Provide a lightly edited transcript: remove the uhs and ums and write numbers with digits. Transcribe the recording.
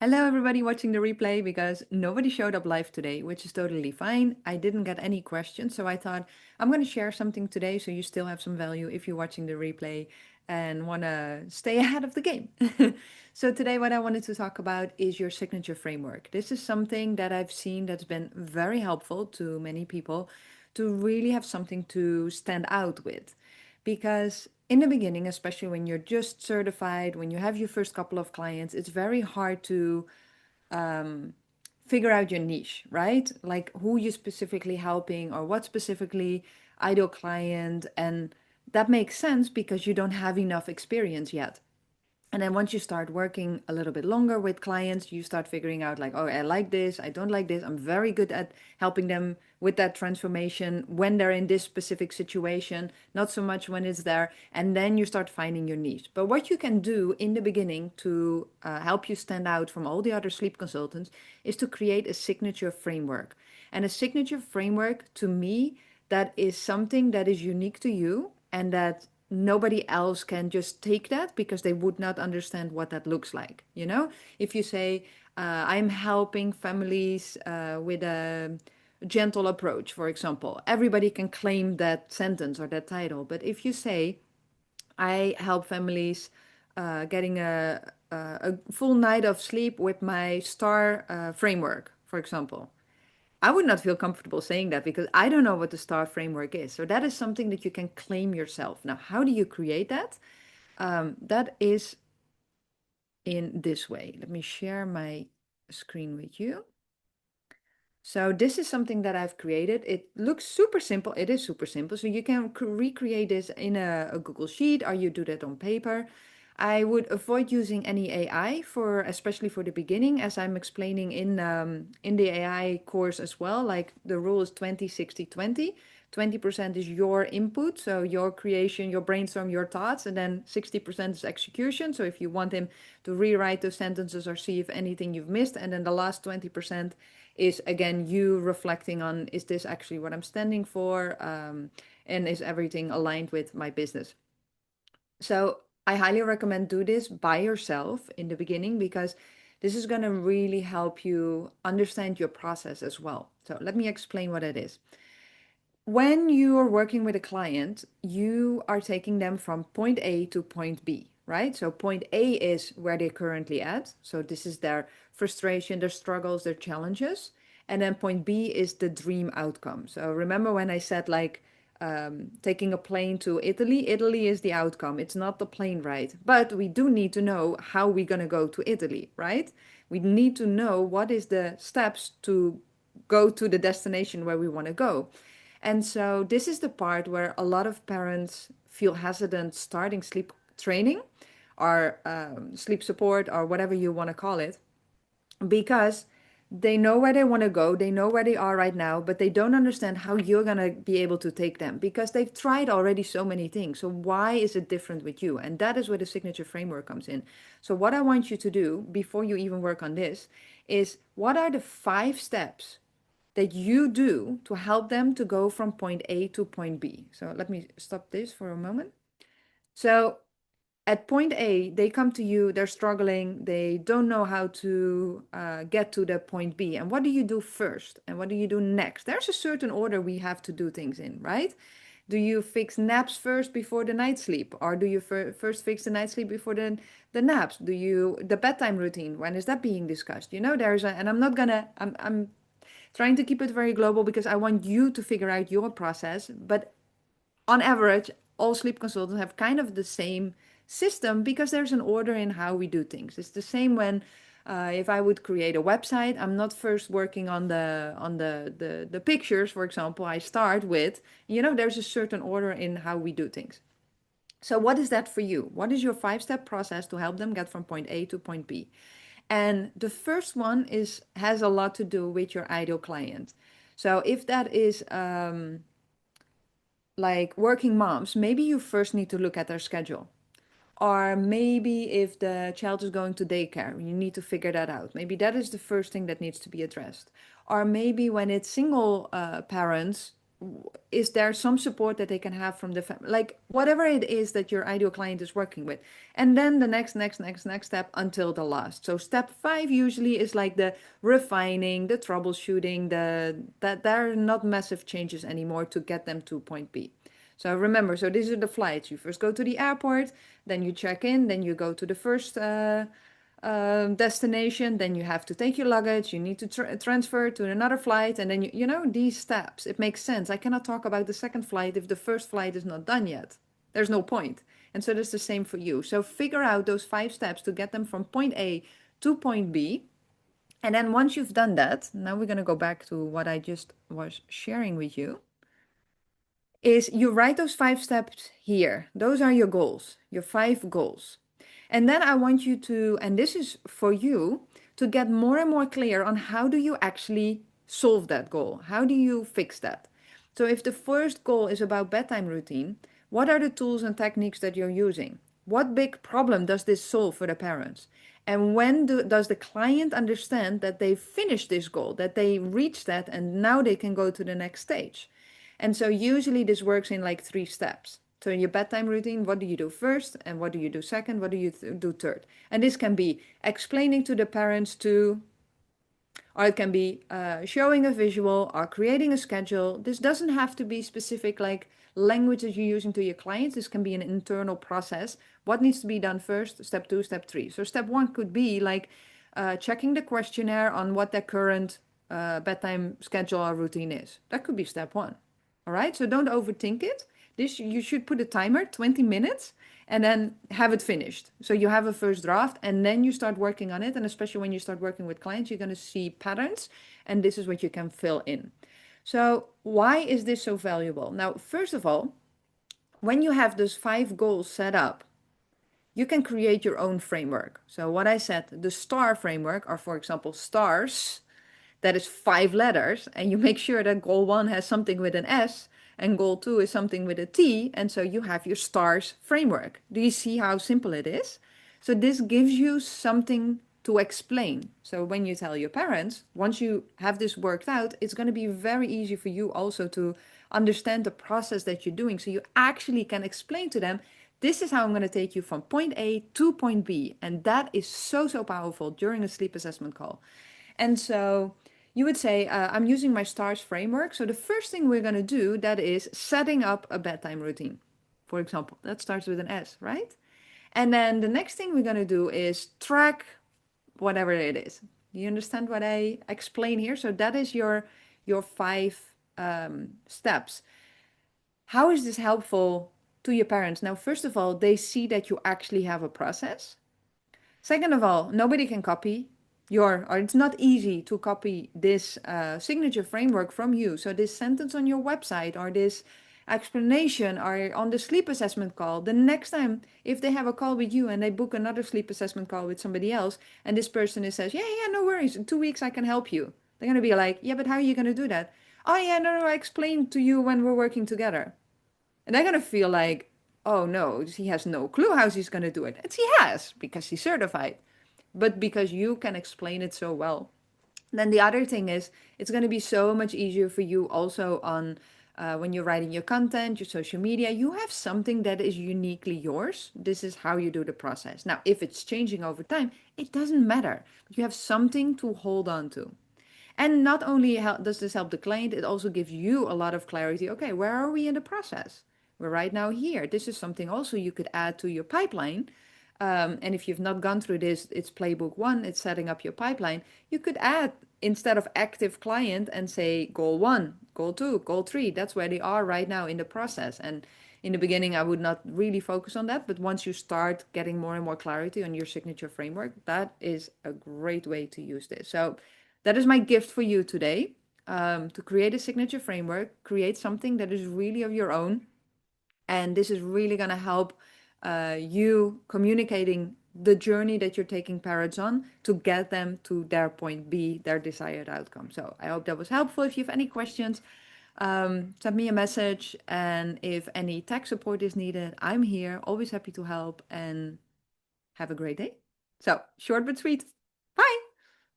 Hello, everybody watching the replay because nobody showed up live today, which is totally fine. I didn't get any questions, so I thought I'm going to share something today so you still have some value if you're watching the replay and want to stay ahead of the game. So, today, what I wanted to talk about is your signature framework. This is something that I've seen that's been very helpful to many people to really have something to stand out with. Because in the beginning, especially when you're just certified, when you have your first couple of clients, it's very hard to um, figure out your niche, right? Like who you're specifically helping or what specifically ideal client. And that makes sense because you don't have enough experience yet. And then once you start working a little bit longer with clients, you start figuring out like, oh, I like this, I don't like this. I'm very good at helping them with that transformation when they're in this specific situation, not so much when it's there. And then you start finding your niche. But what you can do in the beginning to help you stand out from all the other sleep consultants is to create a signature framework. And a signature framework, to me, that is something that is unique to you and that nobody else can just take that because they would not understand what that looks like. You know, if you say, I'm helping families with a gentle approach, for example, everybody can claim that sentence or that title. But if you say, I help families getting a full night of sleep with my STAR framework, for example, I would not feel comfortable saying that because I don't know what the STAR framework is. So that is something that you can claim yourself. Now, how do you create that? That is in this way. Let me share my screen with you. So this is something that I've created. It looks super simple. It is super simple. So you can recreate this in a Google Sheet or you do that on paper. I would avoid using any AI for, especially for the beginning, as I'm explaining in the AI course as well. Like the rule is 20, 60, 20. 20% is your input, so your creation, your brainstorm, your thoughts, and then 60% is execution. So if you want him to rewrite those sentences or see if anything you've missed, and then the last 20% is again you reflecting on, is this actually what I'm standing for, and is everything aligned with my business? So I highly recommend do this by yourself in the beginning because this is going to really help you understand your process as well. So let me explain what it is. When you are working with a client, you are taking them from point A to point B, right? So point A is where they're currently at. So this is their frustration, their struggles, their challenges. And then point B is the dream outcome. So remember when I said like taking a plane to Italy? Italy is the outcome. It's not the plane ride. But we do need to know how we're going to go to Italy, right? We need to know what is the steps to go to the destination where we want to go. And so this is the part where a lot of parents feel hesitant starting sleep training or sleep support or whatever you want to call it, because they know where they want to go, they know where they are right now, but they don't understand how you're going to be able to take them because they've tried already so many things. So why is it different with you? And that is where the signature framework comes in. So what I want you to do before you even work on this is, what are the 5 steps that you do to help them to go from point A to point B? So let me stop this for a moment. So at point A, they come to you, they're struggling, they don't know how to get to the point B. And what do you do first? And what do you do next? There's a certain order we have to do things in, right? Do you fix naps first before the night sleep? Or do you first fix the night sleep before the naps? Do you, the bedtime routine, when is that being discussed? You know, there's a, and I'm not gonna, I'm trying to keep it very global because I want you to figure out your process. But on average, all sleep consultants have kind of the same system because there's an order in how we do things. It's the same when if I would create a website, I'm not first working on the pictures, for example. I start with, you know, there's a certain order in how we do things. So what is that for you? What is your 5-step process to help them get from point A to point B? And the first one is has a lot to do with your ideal client. So if that is like working moms, maybe you first need to look at their schedule. Or maybe if the child is going to daycare, you need to figure that out. Maybe that is the first thing that needs to be addressed. Or maybe when it's single parents, is there some support that they can have from the family, like whatever it is that your ideal client is working with. And then the next step until the last. So step 5 usually is like the refining, the troubleshooting, that there are not massive changes anymore to get them to point B. So remember, so these are the flights. You first go to the airport, then you check in, then you go to the first destination, then you have to take your luggage, you need to transfer to another flight, and then you know these steps. It makes sense. I cannot talk about the second flight if the first flight is not done yet. There's no point. And so that's the same for you. So figure out those 5 steps to get them from point A to point B. And then once you've done that, now we're going to go back to what I just was sharing with you, is you write those 5 steps here. Those are your goals, your 5 goals. And then I want you to, and this is for you, to get more and more clear on how do you actually solve that goal? How do you fix that? So if the first goal is about bedtime routine, what are the tools and techniques that you're using? What big problem does this solve for the parents? And when does the client understand that they finished this goal, that they reached that, and now they can go to the next stage? And so usually this works in like 3 steps. So in your bedtime routine, what do you do first? And what do you do second? What do you do third? And this can be explaining to the parents or it can be showing a visual or creating a schedule. This doesn't have to be specific like language that you're using to your clients. This can be an internal process. What needs to be done first? Step 2, step 3. So step 1 could be like checking the questionnaire on what their current bedtime schedule or routine is. That could be step 1. All right, so don't overthink it. This you should put a timer, 20 minutes, and then have it finished. So you have a first draft, and then you start working on it. And especially when you start working with clients, you're going to see patterns, and this is what you can fill in. So why is this so valuable? Now, first of all, when you have those 5 goals set up, you can create your own framework. So what I said, the STAR framework, or for example, STARS, that is 5 letters, and you make sure that goal 1 has something with an S and goal 2 is something with a T, and so you have your STARS framework. Do you see how simple it is? So this gives you something to explain. So when you tell your parents, once you have this worked out, it's going to be very easy for you also to understand the process that you're doing. So you actually can explain to them, this is how I'm going to take you from point A to point B. And that is so, so powerful during a sleep assessment call. And so you would say, I'm using my STARS framework. So the first thing we're going to do, that is setting up a bedtime routine. For example, that starts with an S, right? And then the next thing we're going to do is track whatever it is. Do you understand what I explain here? So that is your 5 steps. How is this helpful to your parents? Now, first of all, they see that you actually have a process. Second of all, nobody can copy or it's not easy to copy this signature framework from you. So this sentence on your website or this explanation or on the sleep assessment call, the next time if they have a call with you and they book another sleep assessment call with somebody else and this person says, yeah, no worries, in 2 weeks I can help you. They're going to be like, yeah, but how are you going to do that? Oh yeah, no, I explained to you when we're working together. And they're going to feel like, oh no, he has no clue how he's going to do it. And he has, because he's certified. But because you can explain it so well. Then the other thing is, it's going to be so much easier for you also on when you're writing your content, your social media, you have something that is uniquely yours. This is how you do the process. Now, if it's changing over time, it doesn't matter. You have something to hold on to. And not only does this help the client, it also gives you a lot of clarity. Okay, where are we in the process? We're right now here. This is something also you could add to your pipeline. And if you've not gone through this, it's playbook 1, it's setting up your pipeline. You could add, instead of active client, and say goal 1, goal 2, goal 3. That's where they are right now in the process. And in the beginning, I would not really focus on that. But once you start getting more and more clarity on your signature framework, that is a great way to use this. So that is my gift for you today, to create a signature framework, create something that is really of your own. And this is really going to help you communicating the journey that you're taking parents on to get them to their point B, their desired outcome. So I hope that was helpful. If you have any questions, send me a message. And if any tech support is needed, I'm here, always happy to help, and have a great day. So short but sweet.